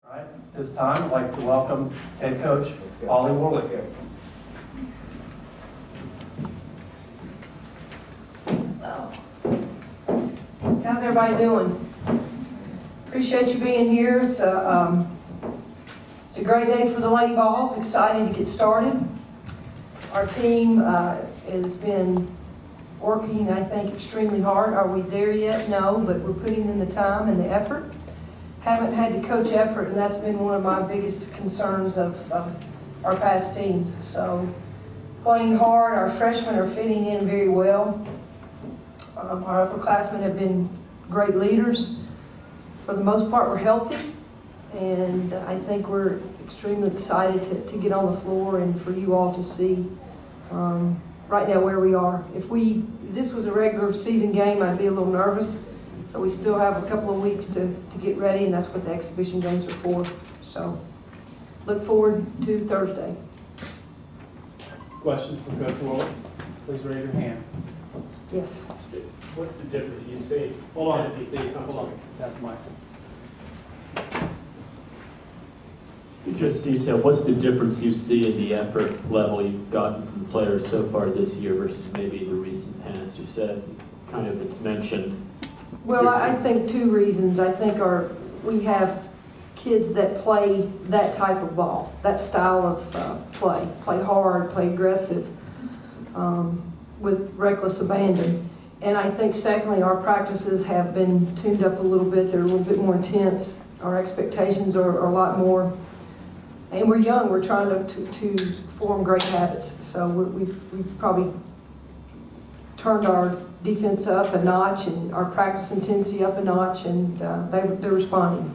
All right, at this time, I'd like to welcome head coach Holly Warlick. How's everybody doing? Appreciate you being here. It's a great day for the Lady Vols. Excited to get started. Our team has been working, I think, extremely hard. Are we there yet? No, but we're putting in the time and the effort. Haven't had to coach effort, and that's been one of my biggest concerns of our past teams. So, playing hard. Our freshmen are fitting in very well. Our upperclassmen have been great leaders. For the most part, we're healthy, and I think we're extremely excited to get on the floor and for you all to see right now where we are. If this was a regular season game, I'd be a little nervous. So we still have a couple of weeks to get ready, and that's what the exhibition games are for. So look forward to Thursday. Questions for Coach Warlick? Please raise your hand. Yes. What's the difference? You say, Hold on. That's Mike. Just detail, what's the difference you see in the effort level you've gotten from players so far this year versus maybe the recent past? You said kind of it's mentioned. Well, I think two reasons. I think we have kids that play that type of ball, that style of play hard, play aggressive, with reckless abandon. And I think secondly, our practices have been tuned up a little bit. They're a little bit more intense. Our expectations are a lot more. And we're young. We're trying to form great habits. So we've probably turned our defense up a notch and our practice intensity up a notch, and they're responding.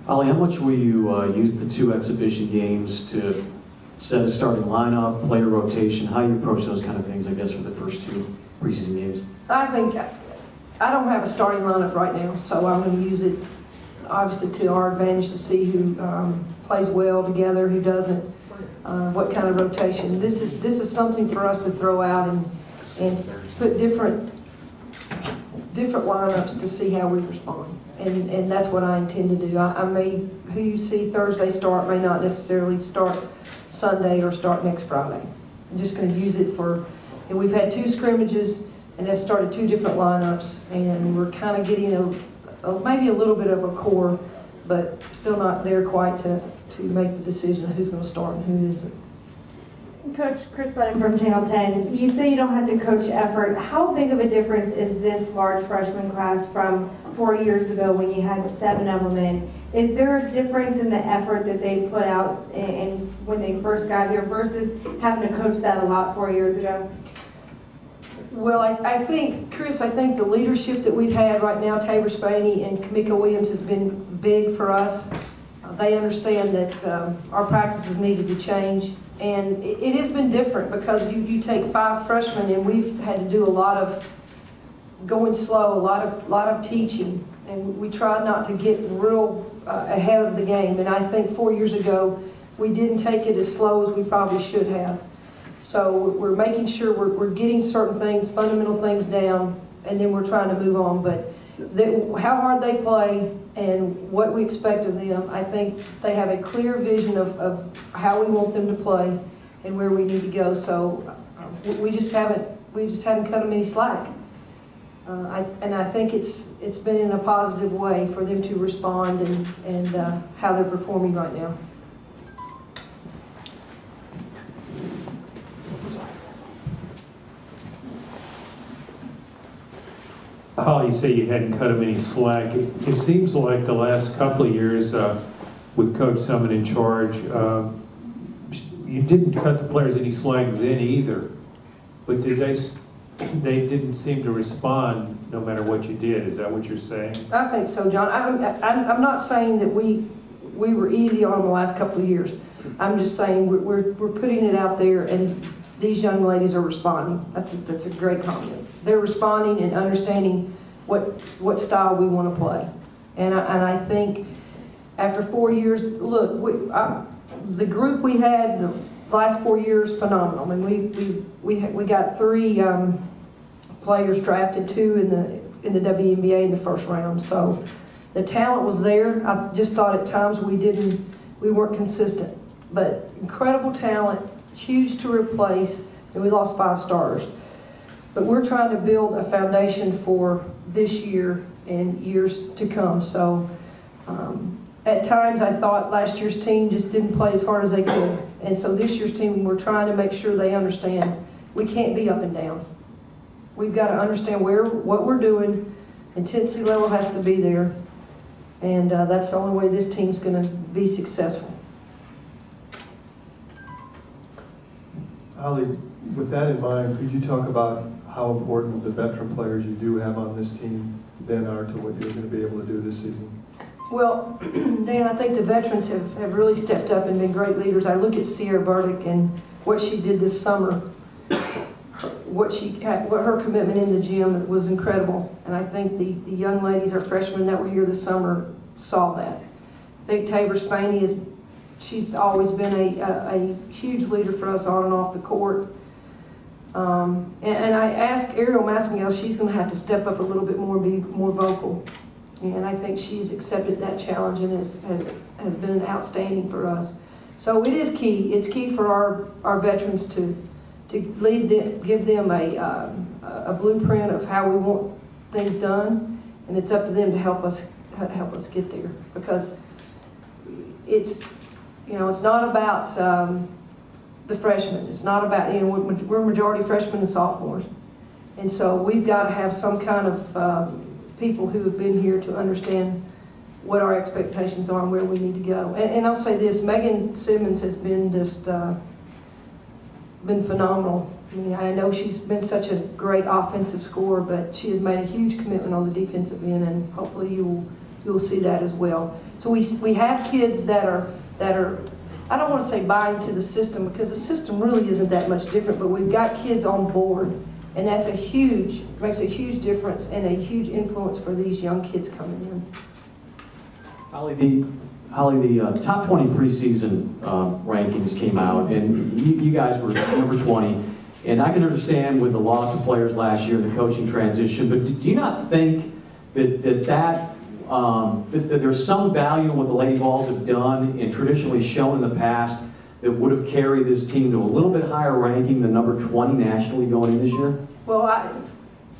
Holly, how much will you use the two exhibition games to set a starting lineup, player rotation? How you approach those kind of things, I guess, for the first two preseason games? I think I don't have a starting lineup right now, so I'm going to use it obviously to our advantage to see who plays well together, who doesn't, what kind of rotation. This is something for us to throw out and put different lineups to see how we respond. And that's what I intend to do. Who you see Thursday start may not necessarily start Sunday or start next Friday. I'm just going to use it and we've had two scrimmages and have started two different lineups, and we're kind of getting maybe a little bit of a core, but still not there quite to make the decision of who's going to start and who isn't. Coach Chris Button from Channel 10, you say you don't have to coach effort. How big of a difference is this large freshman class from 4 years ago when you had 7 of them in? Is there a difference in the effort that they put out in when they first got here versus having to coach that a lot 4 years ago? Well, I think, Chris, the leadership that we've had right now, Tabor Spaney and Kamika Williams, has been big for us. They understand that our practices needed to change. And it has been different because you take 5 freshmen, and we've had to do a lot of going slow, a lot of teaching. And we tried not to get real ahead of the game. And I think 4 years ago, we didn't take it as slow as we probably should have. So we're making sure we're getting certain things, fundamental things down, and then we're trying to move on. But how hard they play and what we expect of them, I think they have a clear vision of how we want them to play and where we need to go. So we just haven't cut them any slack. And I think it's been in a positive way for them to respond and how they're performing right now. Holly, you say you hadn't cut him any slack. It seems like the last couple of years with Coach Summit in charge, you didn't cut the players any slack then either. But they didn't seem to respond no matter what you did. Is that what you're saying? I think so, John. I'm not saying that we were easy on them the last couple of years. I'm just saying we're putting it out there, and these young ladies are responding. That's a great comment. They're responding and understanding what style we want to play. And I think after 4 years, look, the group we had the last 4 years, phenomenal. I mean, we got 3 players drafted, 2 in the WNBA in the first round. So The talent was there. I just thought at times we weren't consistent. But incredible talent, huge to replace, and we lost 5 starters. But we're trying to build a foundation for this year and years to come. So at times I thought last year's team just didn't play as hard as they could. And so this year's team, we're trying to make sure they understand we can't be up and down. We've got to understand what we're doing. Intensity level has to be there. And that's the only way this team's going to be successful. Holly, with that in mind, could you talk about how important the veteran players you do have on this team then are to what you're going to be able to do this season? Well, Dan, I think the veterans have really stepped up and been great leaders. I look at Sierra Burdick and what she did this summer. What her commitment in the gym was incredible. And I think the young ladies, our freshmen that were here this summer, saw that. I think Tabor Spaney she's always been a huge leader for us on and off the court. And I asked Ariel Massengill, she's going to have to step up a little bit more, be more vocal. And I think she's accepted that challenge and has been outstanding for us. So it is key. It's key for our veterans to lead them, give them a blueprint of how we want things done, and it's up to them to help us get there. Because it's not about the freshmen. It's not about, we're majority freshmen and sophomores, and so we've got to have some kind of people who have been here to understand what our expectations are and where we need to go. And I'll say this, Megan Simmons has been just been phenomenal. I mean, I know she's been such a great offensive scorer, but she has made a huge commitment on the defensive end, and hopefully you'll see that as well. So we have kids that are I don't want to say buy into the system, because the system really isn't that much different, but we've got kids on board, and that's makes a huge difference and a huge influence for these young kids coming in. Holly, the top 20 preseason rankings came out, and you guys were number 20. And I can understand with the loss of players last year and the coaching transition, but do you not think that there's some value in what the Lady Vols have done and traditionally shown in the past that would have carried this team to a little bit higher ranking than number 20 nationally going in this year? Well,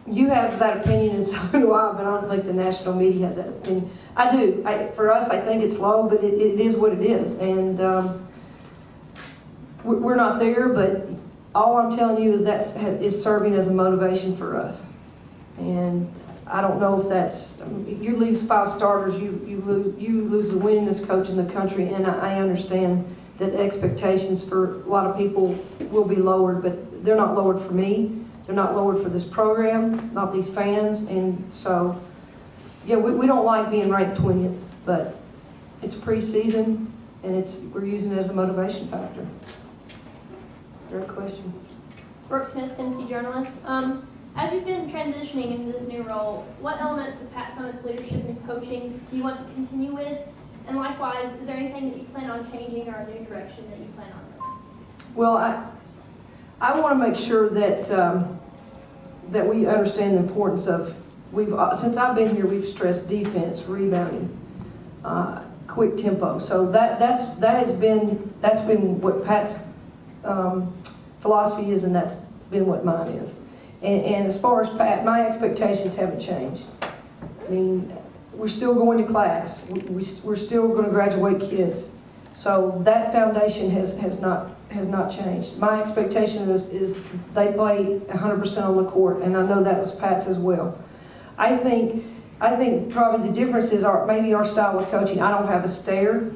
you have that opinion, and so do I, but I don't think the national media has that opinion. I do. For us, I think it's low, but it is what it is. And we're not there, but all I'm telling you is that is serving as a motivation for us. And I don't know if that's, if you lose 5 starters, you lose the winningest coach in the country, and I understand that expectations for a lot of people will be lowered, but they're not lowered for me. They're not lowered for this program, not these fans, and so, yeah, we don't like being ranked 20th, but it's preseason, and we're using it as a motivation factor. Is there a question? Brooke Smith, Tennessee journalist. As you've been transitioning into this new role, what elements of Pat Summitt's leadership and coaching do you want to continue with? And likewise, is there anything that you plan on changing or a new direction that you plan on going? Well, I want to make sure that that we understand the importance of, since I've been here, we've stressed defense, rebounding, quick tempo. So that's been what Pat's philosophy is, and that's been what mine is. And as far as Pat, my expectations haven't changed. I mean, we're still going to class. We're still going to graduate kids. So that foundation has not changed. My expectation is they play 100% on the court, and I know that was Pat's as well. I think probably the difference is maybe our style of coaching. I don't have a stare,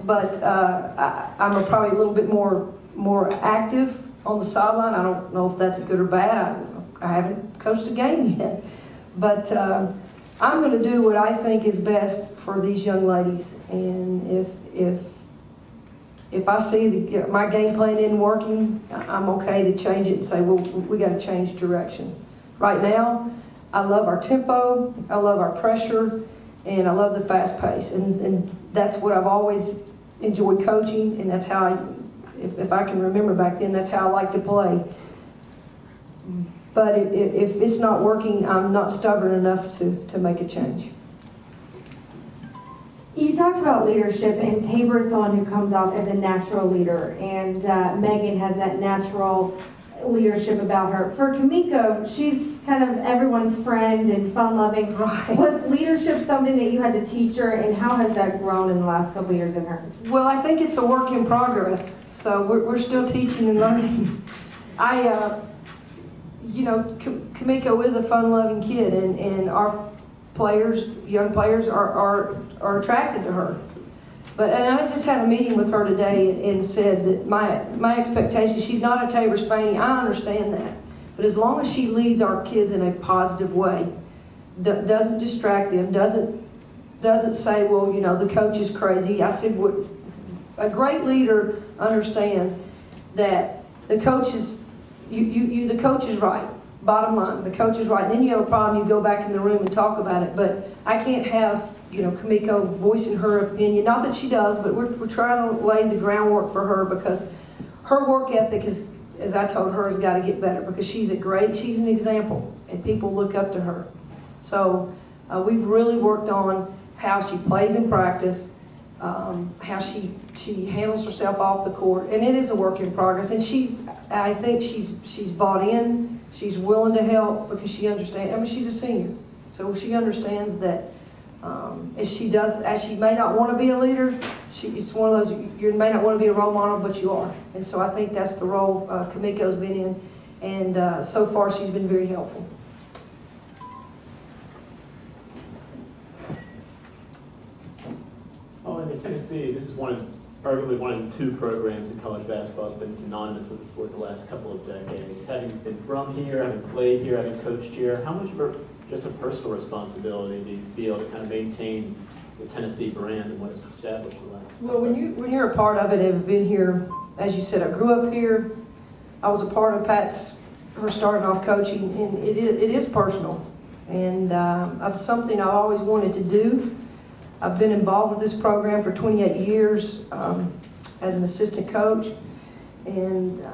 but I'm probably a little bit more active on the sideline. I don't know if that's good or bad. I haven't coached a game yet, but I'm going to do what I think is best for these young ladies. And if I see my game plan isn't working, I'm okay to change it and say, well, we got to change direction. Right now, I love our tempo, I love our pressure, and I love the fast pace. And that's what I've always enjoyed coaching, and that's how if I can remember back then, that's how I like to play. But if it's not working, I'm not stubborn enough to make a change. You talked about leadership, and Tabor is someone who comes off as a natural leader, and Megan has that natural leadership about her. For Kamiko, she's kind of everyone's friend and fun-loving. Right. Was leadership something that you had to teach her, and how has that grown in the last couple of years in her? Well, I think it's a work in progress, so we're still teaching and learning. You know, Kamiko is a fun-loving kid, and our players, young players, are attracted to her. And I just had a meeting with her today and said that my expectation, she's not a Tabor Spaney, I understand that. But as long as she leads our kids in a positive way, doesn't distract them, doesn't say, well, you know, the coach is crazy. I said, what a great leader understands that the coach is, the coach is right. Bottom line, the coach is right. And then you have a problem, you go back in the room and talk about it. But I can't have, you know, Kamiko voicing her opinion. Not that she does, but we're trying to lay the groundwork for her, because her work ethic is, as I told her, has got to get better, because she's an example, and people look up to her. So we've really worked on how she plays in practice, how she handles herself off the court, and it is a work in progress. And I think she's bought in. She's willing to help because she understands. I mean, she's a senior, so she understands that if she does, as she may not want to be a leader, it's one of those, you may not want to be a role model, but you are. And so I think that's the role Kamiko's been in, and so far she's been very helpful. Oh, in Tennessee, this is arguably one of the two programs in college basketball that's been synonymous with the sport the last couple of decades. Having been from here, having played here, having coached here, how much of just a personal responsibility do you feel to kind of maintain the Tennessee brand and what it's established the last? Well, when you're a part of it, have been here, as you said, I grew up here. I was a part of her starting off coaching, and it is personal, and of something I've always wanted to do. I've been involved with this program for 28 years as an assistant coach, and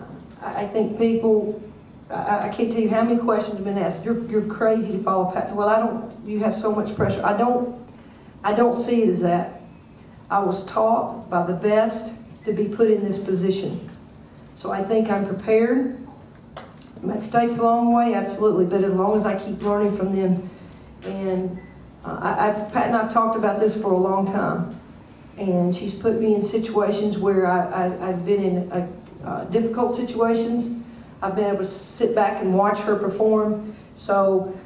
I think people, I can't tell you how many questions have been asked. You're crazy to follow Pat. Well, you have so much pressure. I don't see it as that. I was taught by the best to be put in this position. So I think I'm prepared. Mistakes along the way, absolutely, but as long as I keep learning from them. And Pat and I've talked about this for a long time, and she's put me in situations where I've been in difficult situations. I've been able to sit back and watch her perform. So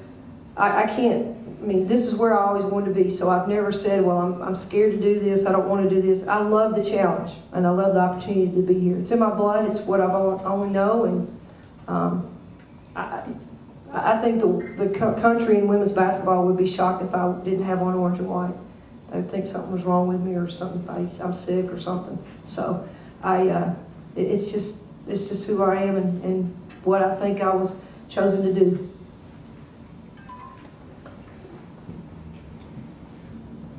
I can't, I mean, this is where I always wanted to be. So I've never said, well, I'm scared to do this, I don't want to do this. I love the challenge, and I love the opportunity to be here. It's in my blood, it's what I've only know, and I think the country in women's basketball would be shocked if I didn't have on orange and white. They would think something was wrong with me, or something, I'm sick or something. So it's just who I am, and what I think I was chosen to do.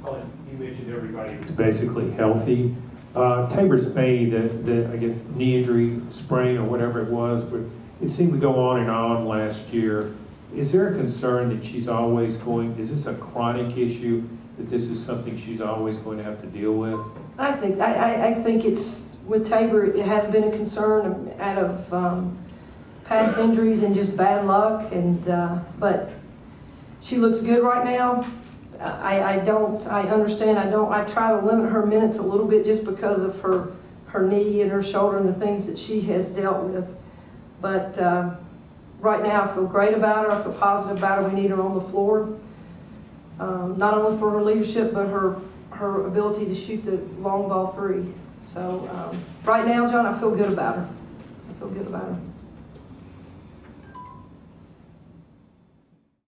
Holly, you mentioned everybody was basically healthy. Tabor Spaney, I get knee injury, sprain, or whatever it was, but it seemed to go on and on last year. Is there a concern that she's always going, is this a chronic issue, that this is something she's always going to have to deal with? I think it's, with Tabor, it has been a concern out of past injuries and just bad luck, and but she looks good right now. I understand, I try to limit her minutes a little bit just because of her knee and her shoulder and the things that she has dealt with. But right now I feel great about her, I feel positive about her. We need her on the floor, not only for her leadership, but her ability to shoot the long ball three. So right now, John, I feel good about her. I feel good about her.